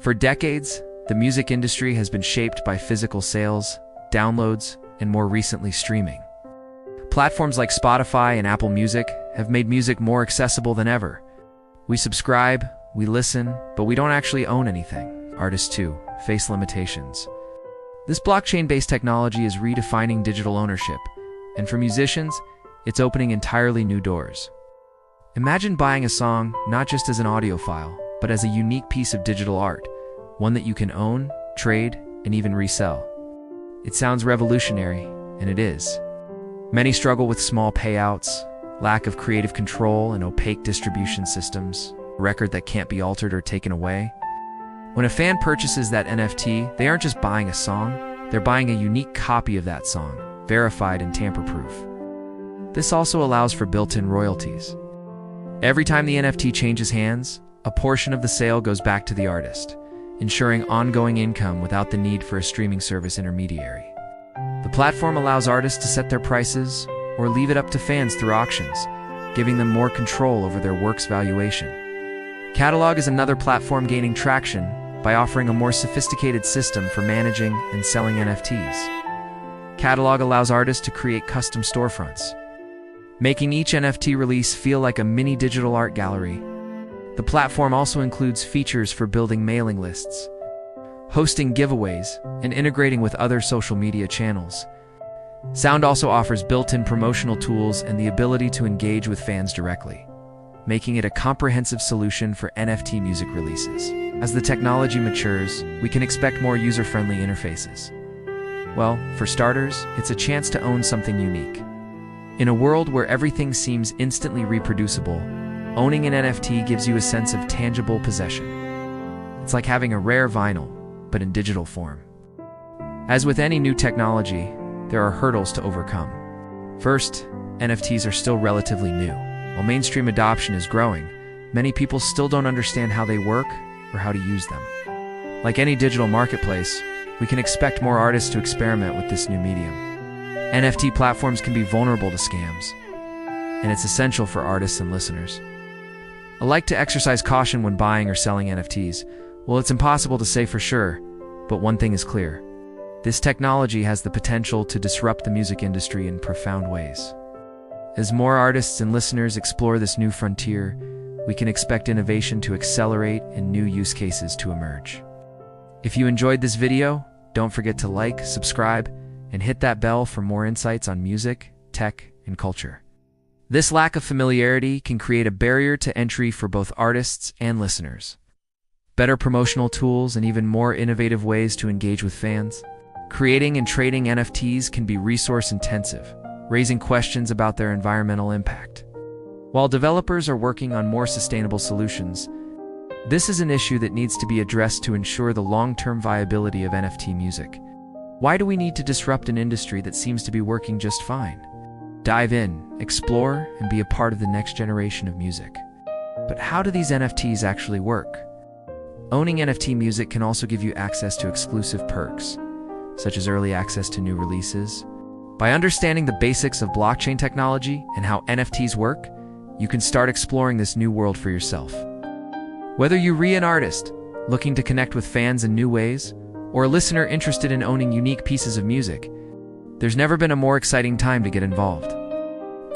For decades, the music industry has been shaped by physical sales, downloads, and more recently streaming. Platforms like Spotify and Apple Music have made music more accessible than ever. We subscribe, we listen, but we don't actually own anything. Artists, too, face limitations. This blockchain-based technology is redefining digital ownership, and for musicians, it's opening entirely new doors. Imagine buying a song not just as an audio file, but as a unique piece of digital art, one that you can own, trade, and even resell. It sounds revolutionary, and it is. Many struggle with small payouts, lack of creative control, and opaque distribution systems, a record that can't be altered or taken away. When a fan purchases that NFT, they aren't just buying a song, they're buying a unique copy of that song, verified and tamper-proof. This also allows for built-in royalties. Every time the NFT changes hands, a portion of the sale goes back to the artist, ensuring ongoing income without the need for a streaming service intermediary. The platform allows artists to set their prices or leave it up to fans through auctions, giving them more control over their work's valuation. Catalog is another platform gaining traction by offering a more sophisticated system for managing and selling NFTs. Catalog allows artists to create custom storefronts, making each NFT release feel like a mini digital art gallery. The platform also includes features for building mailing lists, hosting giveaways, and integrating with other social media channels. Sound also offers built-in promotional tools and the ability to engage with fans directly, making it a comprehensive solution for NFT music releases. As the technology matures, we can expect more user-friendly interfaces. Well, for starters, it's a chance to own something unique. In a world where everything seems instantly reproducible, owning an NFT gives you a sense of tangible possession. It's like having a rare vinyl, but in digital form. As with any new technology, there are hurdles to overcome. First, NFTs are still relatively new. While mainstream adoption is growing, many people still don't understand how they work or how to use them. Like any digital marketplace, we can expect more artists to experiment with this new medium. NFT platforms can be vulnerable to scams, and it's essential for artists and listeners. I like to exercise caution when buying or selling NFTs. Well, it's impossible to say for sure, but one thing is clear. This technology has the potential to disrupt the music industry in profound ways. As more artists and listeners explore this new frontier, we can expect innovation to accelerate and new use cases to emerge. If you enjoyed this video, don't forget to like, subscribe, and hit that bell for more insights on music, tech, and culture. This lack of familiarity can create a barrier to entry for both artists and listeners. Better promotional tools and even more innovative ways to engage with fans. Creating and trading NFTs can be resource-intensive, raising questions about their environmental impact. While developers are working on more sustainable solutions, this is an issue that needs to be addressed to ensure the long-term viability of NFT music. Why do we need to disrupt an industry that seems to be working just fine? Dive in, explore, and be a part of the next generation of music. But how do these NFTs actually work? Owning NFT music can also give you access to exclusive perks, such as early access to new releases. By understanding the basics of blockchain technology and how NFTs work, you can start exploring this new world for yourself. Whether you're an artist looking to connect with fans in new ways, or a listener interested in owning unique pieces of music, there's never been a more exciting time to get involved.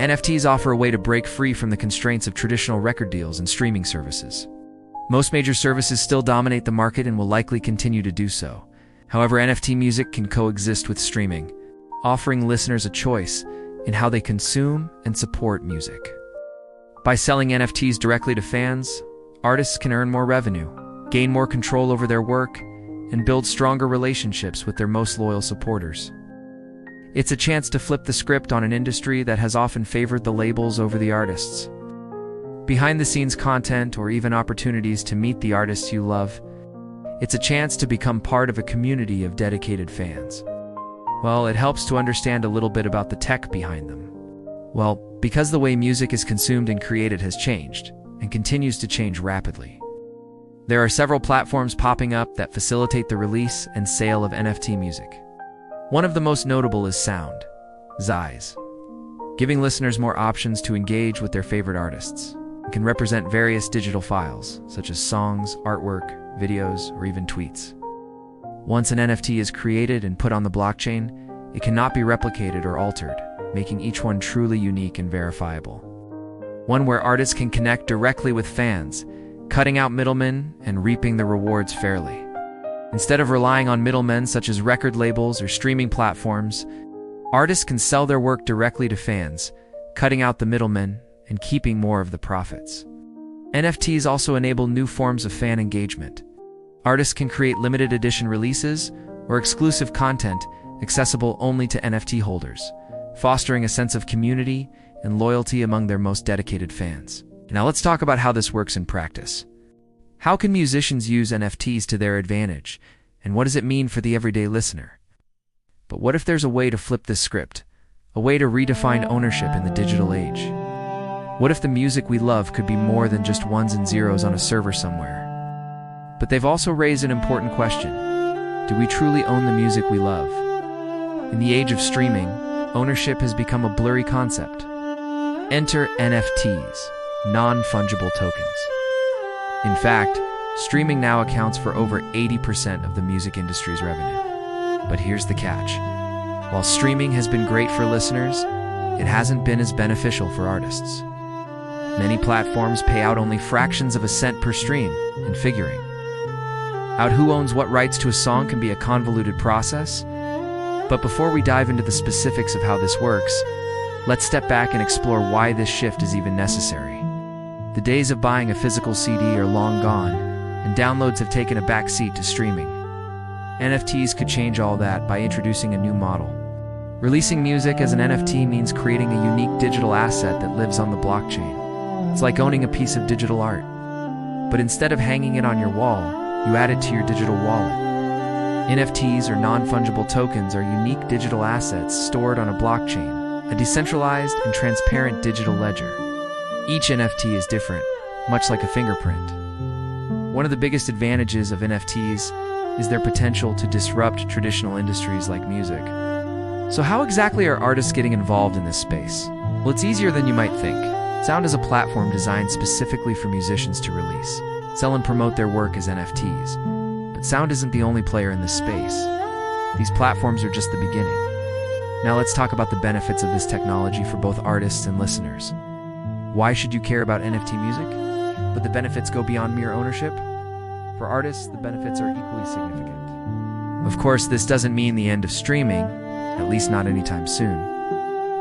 NFTs offer a way to break free from the constraints of traditional record deals and streaming services. Most major services still dominate the market and will likely continue to do so. However, NFT music can coexist with streaming, offering listeners a choice in how they consume and support music. By selling NFTs directly to fans, artists can earn more revenue, gain more control over their work, and build stronger relationships with their most loyal supporters. It's a chance to flip the script on an industry that has often favored the labels over the artists. Behind-the-scenes content or even opportunities to meet the artists you love, it's a chance to become part of a community of dedicated fans. Well, it helps to understand a little bit about the tech behind them. Well, because the way music is consumed and created has changed, and continues to change rapidly. There are several platforms popping up that facilitate the release and sale of NFT music. One of the most notable is Sound.Xi's, giving listeners more options to engage with their favorite artists. It can represent various digital files, such as songs, artwork, videos, or even tweets. Once an NFT is created and put on the blockchain, it cannot be replicated or altered, making each one truly unique and verifiable. One where artists can connect directly with fans, cutting out middlemen and reaping the rewards fairly. Instead of relying on middlemen such as record labels or streaming platforms, artists can sell their work directly to fans, cutting out the middlemen and keeping more of the profits. NFTs also enable new forms of fan engagement. Artists can create limited edition releases or exclusive content accessible only to NFT holders, fostering a sense of community and loyalty among their most dedicated fans. Now let's talk about how this works in practice. How can musicians use NFTs to their advantage, and what does it mean for the everyday listener? But what if there's a way to flip this script, a way to redefine ownership in the digital age? What if the music we love could be more than just ones and zeros on a server somewhere? But they've also raised an important question. Do we truly own the music we love? In the age of streaming, ownership has become a blurry concept. Enter NFTs, non-fungible tokens. In fact, streaming now accounts for over 80% of the music industry's revenue. But here's the catch. While streaming has been great for listeners, it hasn't been as beneficial for artists. Many platforms pay out only fractions of a cent per stream, and figuring out who owns what rights to a song can be a convoluted process. But before we dive into the specifics of how this works, let's step back and explore why this shift is even necessary. The days of buying a physical CD are long gone, and downloads have taken a back seat to streaming. NFTs could change all that by introducing a new model. Releasing music as an NFT means creating a unique digital asset that lives on the blockchain. It's like owning a piece of digital art. But instead of hanging it on your wall, you add it to your digital wallet. NFTs, or non-fungible tokens, are unique digital assets stored on a blockchain, a decentralized and transparent digital ledger. Each NFT is different, much like a fingerprint. One of the biggest advantages of NFTs is their potential to disrupt traditional industries like music. So how exactly are artists getting involved in this space? Well, it's easier than you might think. Sound is a platform designed specifically for musicians to release, sell and promote their work as NFTs. But sound isn't the only player in this space. These platforms are just the beginning. Now let's talk about the benefits of this technology for both artists and listeners. Why should you care about NFT music? But the benefits go beyond mere ownership. For artists, the benefits are equally significant. Of course, this doesn't mean the end of streaming, at least not anytime soon.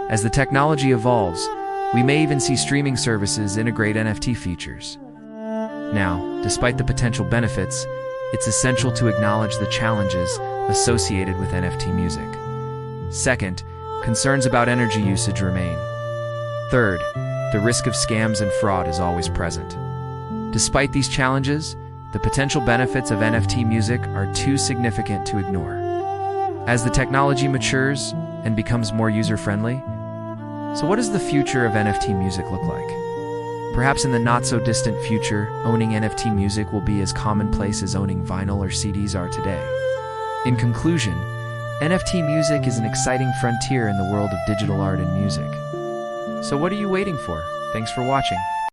As the technology evolves, we may even see streaming services integrate NFT features. Now, despite the potential benefits, it's essential to acknowledge the challenges associated with NFT music. Second, concerns about energy usage remain. Third, the risk of scams and fraud is always present. Despite these challenges, the potential benefits of NFT music are too significant to ignore. As the technology matures and becomes more user-friendly, so what does the future of NFT music look like? Perhaps in the not-so-distant future, owning NFT music will be as commonplace as owning vinyl or CDs are today. In conclusion, NFT music is an exciting frontier in the world of digital art and music. So what are you waiting for? Thanks for watching.